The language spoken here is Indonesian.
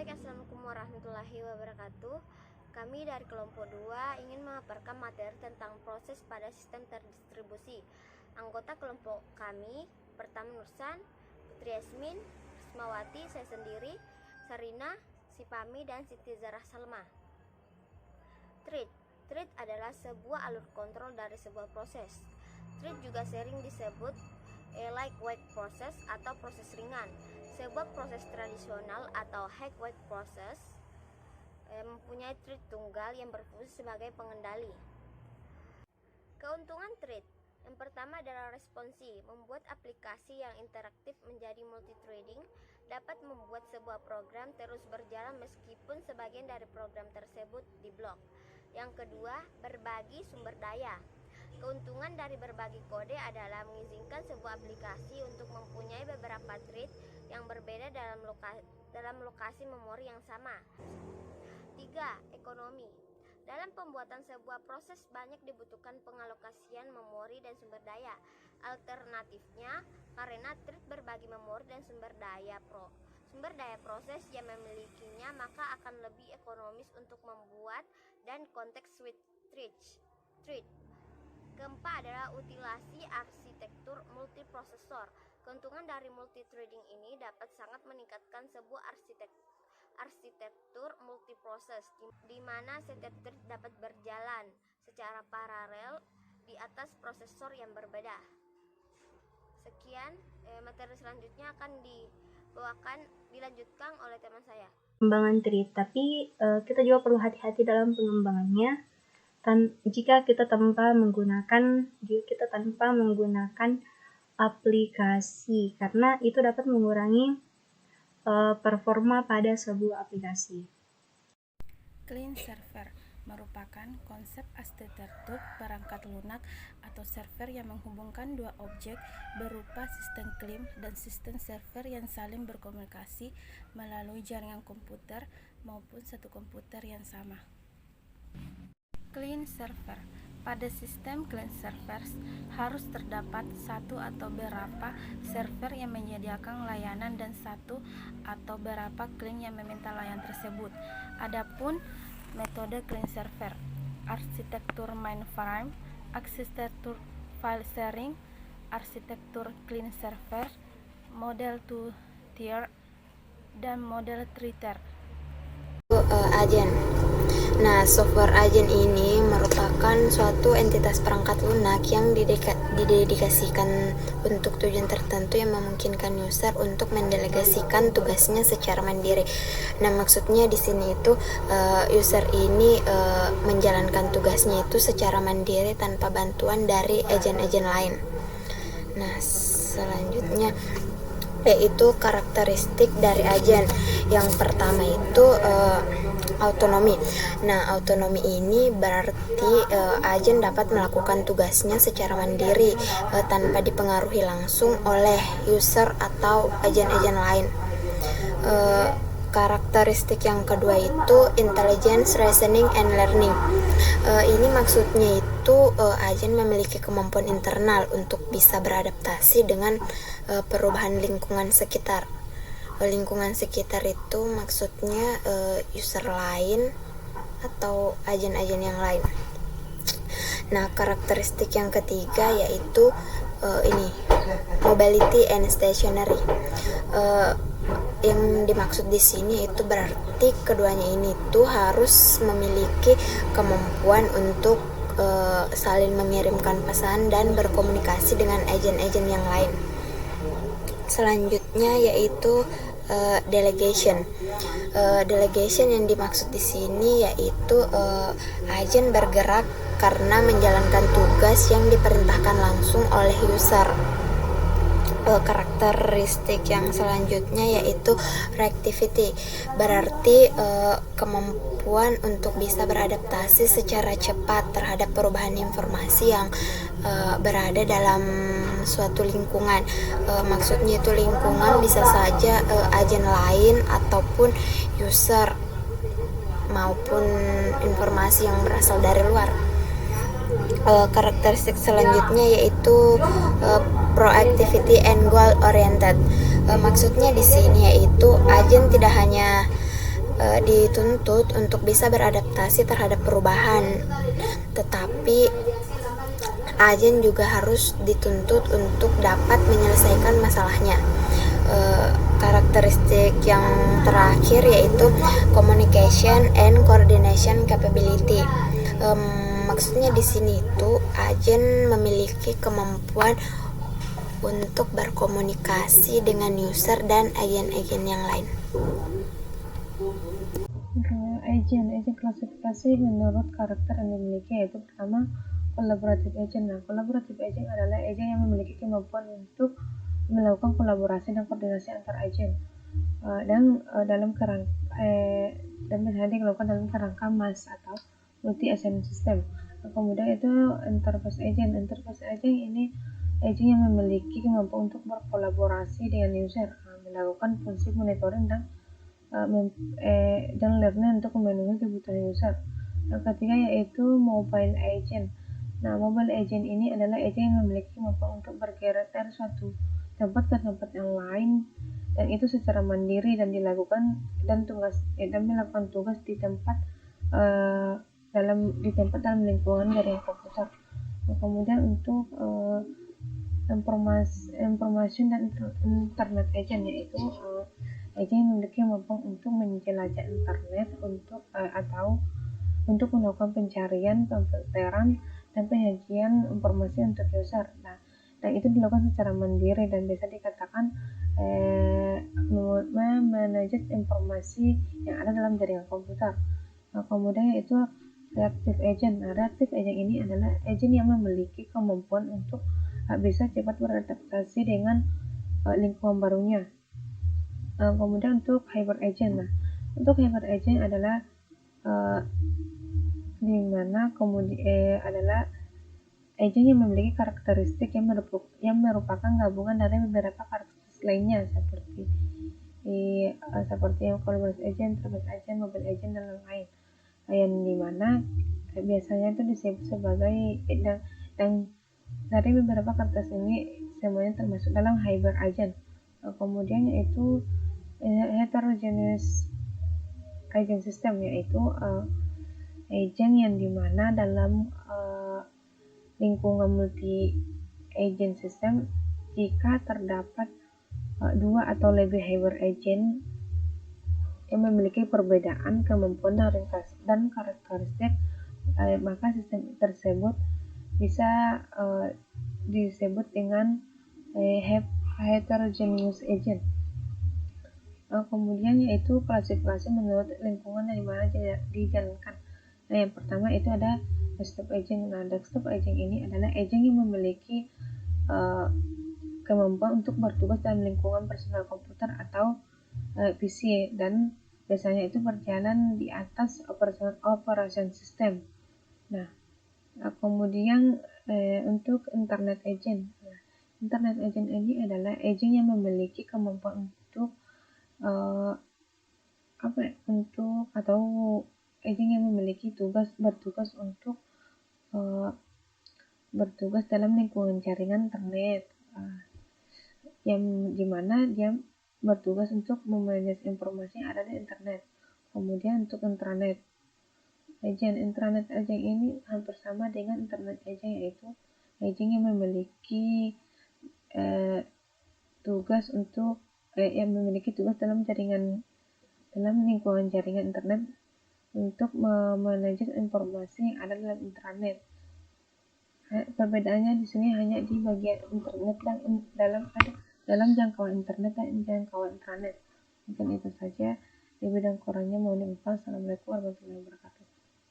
Baik, Assalamualaikum warahmatullahi wabarakatuh. Kami dari kelompok 2 ingin memaparkan materi tentang proses pada sistem terdistribusi. Anggota kelompok kami, pertama Nursan, Putri Yasmin, Rismawati, saya sendiri, Sarina, Sipami, dan Siti Zarah Salma. Thread adalah sebuah alur kontrol dari sebuah proses. Thread juga sering disebut lightweight process atau proses ringan. Sebuah proses tradisional atau heavyweight process mempunyai thread tunggal yang berfungsi sebagai pengendali. Keuntungan thread yang pertama adalah responsi. Membuat aplikasi yang interaktif menjadi multithreading dapat membuat sebuah program terus berjalan meskipun sebagian dari program tersebut diblok. Yang kedua, berbagi sumber daya. Keuntungan dari berbagi kode adalah mengizinkan sebuah aplikasi untuk mempunyai beberapa thread yang berbeda dalam lokasi memori yang sama. 3. Ekonomi. Dalam pembuatan sebuah proses banyak dibutuhkan pengalokasian memori dan sumber daya. Alternatifnya, karena thread berbagi memori dan sumber daya proses yang memilikinya, maka akan lebih ekonomis untuk membuat dan konteks switch thread. Keempat adalah utilasi arsitektur multiprosesor. Keuntungan dari multithreading ini dapat sangat meningkatkan sebuah arsitektur multiproses di mana setiap thread dapat berjalan secara paralel di atas prosesor yang berbeda. Sekian, materi selanjutnya akan dilanjutkan oleh teman saya. Pengembangan thread, tapi kita juga perlu hati-hati dalam pengembangannya. Jika kita tanpa menggunakan aplikasi, karena itu dapat mengurangi performa pada sebuah aplikasi. Client server merupakan konsep arsitektur perangkat lunak atau server yang menghubungkan dua objek berupa sistem client dan sistem server yang saling berkomunikasi melalui jaringan komputer maupun satu komputer yang sama. Client server. Pada sistem client server harus terdapat satu atau beberapa server yang menyediakan layanan dan satu atau beberapa klien yang meminta layanan tersebut. Adapun metode client server, arsitektur mainframe, arsitektur file sharing, arsitektur client server, model two-tier, dan model three-tier. Agent. Nah, software agent ini merupakan suatu entitas perangkat lunak yang didedikasikan untuk tujuan tertentu yang memungkinkan user untuk mendelegasikan tugasnya secara mandiri. Nah, maksudnya di sini itu user ini menjalankan tugasnya itu secara mandiri tanpa bantuan dari agent-agent lain. Nah, selanjutnya yaitu karakteristik dari agent. Yang pertama itu autonomi. Nah, autonomi ini berarti agen dapat melakukan tugasnya secara mandiri tanpa dipengaruhi langsung oleh user atau agen-agen lain. Karakteristik yang kedua itu intelligence, reasoning, and learning. Ini maksudnya itu agen memiliki kemampuan internal untuk bisa beradaptasi dengan perubahan lingkungan sekitar. Lingkungan sekitar itu maksudnya user lain atau agen-agen yang lain. Nah, karakteristik yang ketiga yaitu ini mobility and stationary. Yang dimaksud di sini itu berarti keduanya ini tuh harus memiliki kemampuan untuk saling mengirimkan pesan dan berkomunikasi dengan agen-agen yang lain. Selanjutnya yaitu delegation. Delegation yang dimaksud di sini yaitu agen bergerak karena menjalankan tugas yang diperintahkan langsung oleh user. Karakteristik yang selanjutnya yaitu reactivity, berarti kemampuan untuk bisa beradaptasi secara cepat terhadap perubahan informasi yang berada dalam suatu lingkungan. Maksudnya itu lingkungan bisa saja agen lain ataupun user maupun informasi yang berasal dari luar. Karakteristik selanjutnya yaitu proactivity and goal oriented. Maksudnya di sini yaitu agen tidak hanya dituntut untuk bisa beradaptasi terhadap perubahan, tetapi agen juga harus dituntut untuk dapat menyelesaikan masalahnya. Karakteristik yang terakhir yaitu communication and coordination capability. Maksudnya di sini itu agen memiliki kemampuan untuk berkomunikasi dengan user dan agen-agen yang lain. Agent klasifikasi menurut karakter yang dimiliki, yaitu pertama collaborative agent. Nah, collaborative agent adalah agent yang memiliki kemampuan untuk melakukan kolaborasi dan koordinasi antar agent dalam dilakukan dalam kerangka MAS atau multi agent system. Kemudian itu enterprise agent ini agent yang memiliki kemampuan untuk berkolaborasi dengan user, melakukan fungsi monitoring dan learning untuk memenuhi kebutuhan user. Yang ketiga yaitu mobile agent. Nah, mobile agent ini adalah agent yang memiliki kemampuan untuk bergerak dari suatu tempat ke tempat yang lain, dan itu secara mandiri dan melakukan tugas di tempat dalam lingkungan jaringan komputer. Nah, kemudian untuk information dan internet agent, yaitu agent yang memiliki kemampuan untuk menjelajah internet untuk melakukan pencarian, pemfilteran, dan penyajian informasi untuk user. Nah, dan itu dilakukan secara mandiri dan bisa dikatakan memanage informasi yang ada dalam jaringan komputer. Nah, kemudian itu reactive agent. Nah, reactive agent ini adalah agent yang memiliki kemampuan untuk bisa cepat beradaptasi dengan lingkungan barunya. Kemudian untuk hyper agent. Nah, untuk hyper agent adalah di mana adalah agent yang memiliki karakteristik yang merupakan gabungan dari beberapa karakteristik lainnya seperti yang collaborative agent, enterprise agent, mobile agent, dan lain-lain. Yang dimana biasanya itu disebut sebagai dan dari beberapa karakteristik ini semuanya termasuk dalam hyper agent. Kemudian yaitu heterogeneous agent system, yaitu agent yang dimana dalam lingkungan multi agent system, jika terdapat dua atau lebih hyper agent yang memiliki perbedaan kemampuan dan karakteristik, maka sistem tersebut bisa disebut dengan heterogeneous agent. Kemudian yaitu klasifikasi menurut lingkungan dari mana dijalankan. Nah, yang pertama itu ada desktop agent. Nah, desktop agent ini adalah agent yang memiliki kemampuan untuk bertugas dalam lingkungan personal komputer atau PC, dan biasanya itu berjalan di atas operation system. Nah, kemudian untuk internet agent. Nah, internet agent ini adalah agent yang memiliki kemampuan untuk agent yang memiliki bertugas dalam lingkungan jaringan internet, yang dimana dia bertugas untuk memanage informasi yang ada di internet. Kemudian untuk intranet agent ini hampir sama dengan internet agent, yaitu agent yang memiliki tugas dalam lingkungan jaringan internet untuk memanage informasi yang ada dalam intranet. Perbedaannya di sini hanya di bagian internet dan dalam jangkauan internet dan jangkauan intranet. Mungkin itu saja, lebih dan kurangnya mohon dimaaf. Assalamualaikum warahmatullahi wabarakatuh.